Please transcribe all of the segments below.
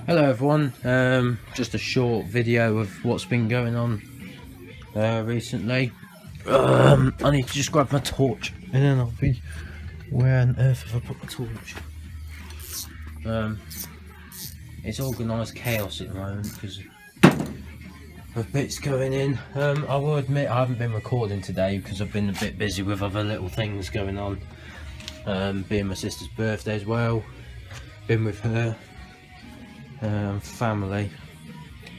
Hello everyone, just a short video of what's been going on recently. I need to just grab my torch and then I'll be, where on earth have I put my torch? It's organised chaos at the moment because of bits going in. I will admit I haven't been recording today because I've been a bit busy with other little things going on, being my sister's birthday as well, been with her. Family.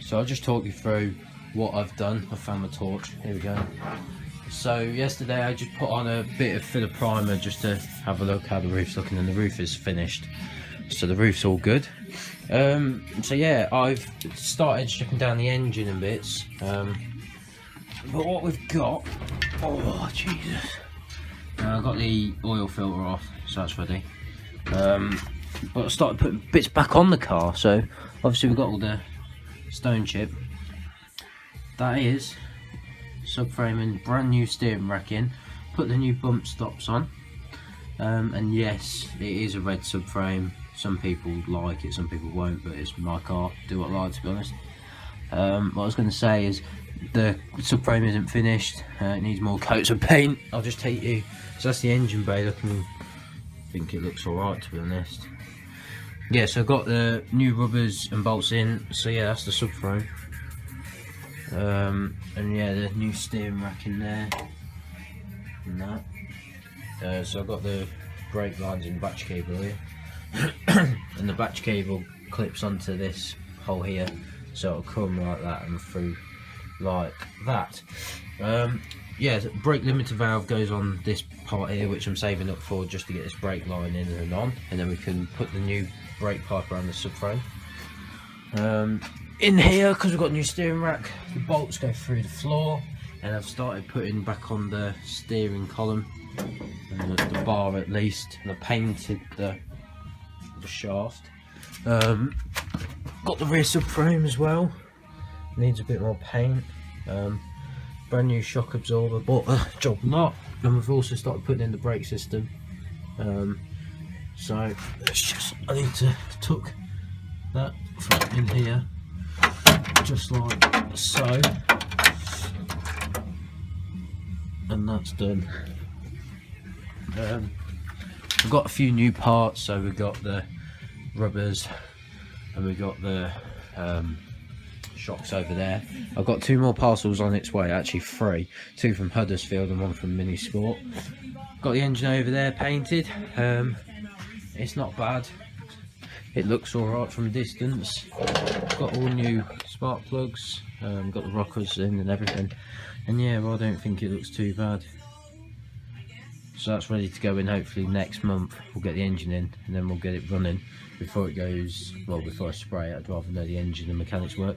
So I'll just talk you through what I've done. I found my torch, here we go. So yesterday I just put on a bit of filler primer just to have a look how the roof's looking, and the roof is finished, so the roof's all good. So yeah, I've started stripping down the engine and bits, but what we've got, oh Jesus, I've got the oil filter off, so that's ready. But I started putting bits back on the car, so obviously we've got all the stone chip. That is subframing, brand new steering rack in, put the new bump stops on, and yes, it is a red subframe. Some people like it, some people won't, but it's my car, do what I like, to be honest. What I was going to say is the subframe isn't finished, it needs more coats of paint. I'll just take you, so that's the engine bay looking, I think it looks alright, to be honest. Yeah, so I've got the new rubbers and bolts in, so yeah, that's the subframe. And yeah, the new steering rack in there, and that. So I've got the brake lines in the batch cable here, and the batch cable clips onto this hole here, so it'll come like that and through like that. Yeah, the brake limiter valve goes on this part here, which I'm saving up for just to get this brake line in and on, and then we can put the new brake pipe around the subframe. In here, because we've got a new steering rack, the bolts go through the floor, and I've started putting back on the steering column, the bar at least, and I painted the shaft. Got the rear subframe as well, needs a bit more paint. Brand new shock absorber, bought a job lot, and we've also started putting in the brake system. So it's just, I need to tuck that in here, just like so, and that's done. We've got a few new parts, so we've got the rubbers and we've got the shocks over there. I've got 2 more parcels on its way, actually 3, 2 from Huddersfield and 1 from Mini Sport. Got the engine over there painted. It's not bad, it looks alright from a distance. Got all new spark plugs, got the rockers in and everything, and yeah, well, I don't think it looks too bad. So that's ready to go in. Hopefully next month we'll get the engine in, and then we'll get it running before it goes, well, before I spray it. I'd rather know the engine and mechanics work.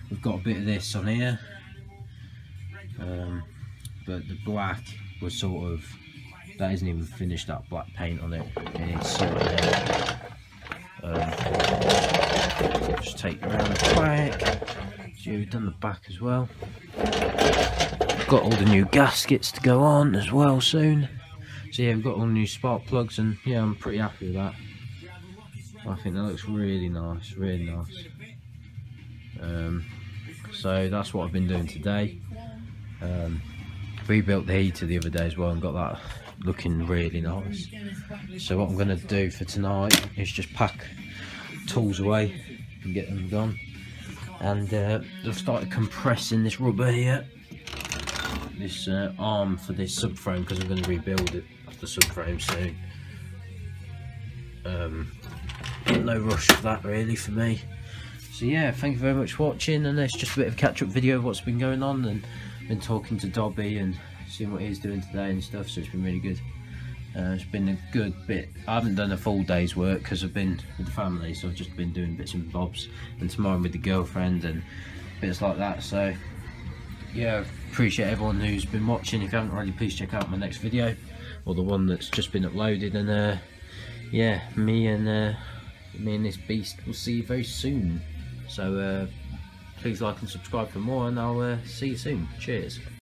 We've got a bit of this on here, but the black was sort of, that isn't even finished, that black paint on it, and it's sort of just take around the back. So we've done the back as well. Got all the new gaskets to go on as well soon. So yeah, we've got all the new spark plugs, and yeah, I'm pretty happy with that. I think that looks really nice, really nice. So that's what I've been doing today. Rebuilt the heater the other day as well and got that looking really nice. So what I'm going to do for tonight is just pack tools away and get them gone. And I've started compressing this rubber here, this arm for this subframe, because I'm going to rebuild it, the subframe soon. No rush for that really for me. So yeah, thank you very much for watching, and it's just a bit of a catch-up video of what's been going on, and been talking to Dobby and seeing what he's doing today and stuff, so it's been really good. It's been a good bit. I haven't done a full day's work because I've been with the family, so I've just been doing bits and bobs, and tomorrow I'm with the girlfriend and bits like that. So yeah, appreciate everyone who's been watching. If you haven't already, please check out my next video, or the one that's just been uploaded, and yeah, me and this beast will see you very soon. So please like and subscribe for more, and I'll see you soon. Cheers.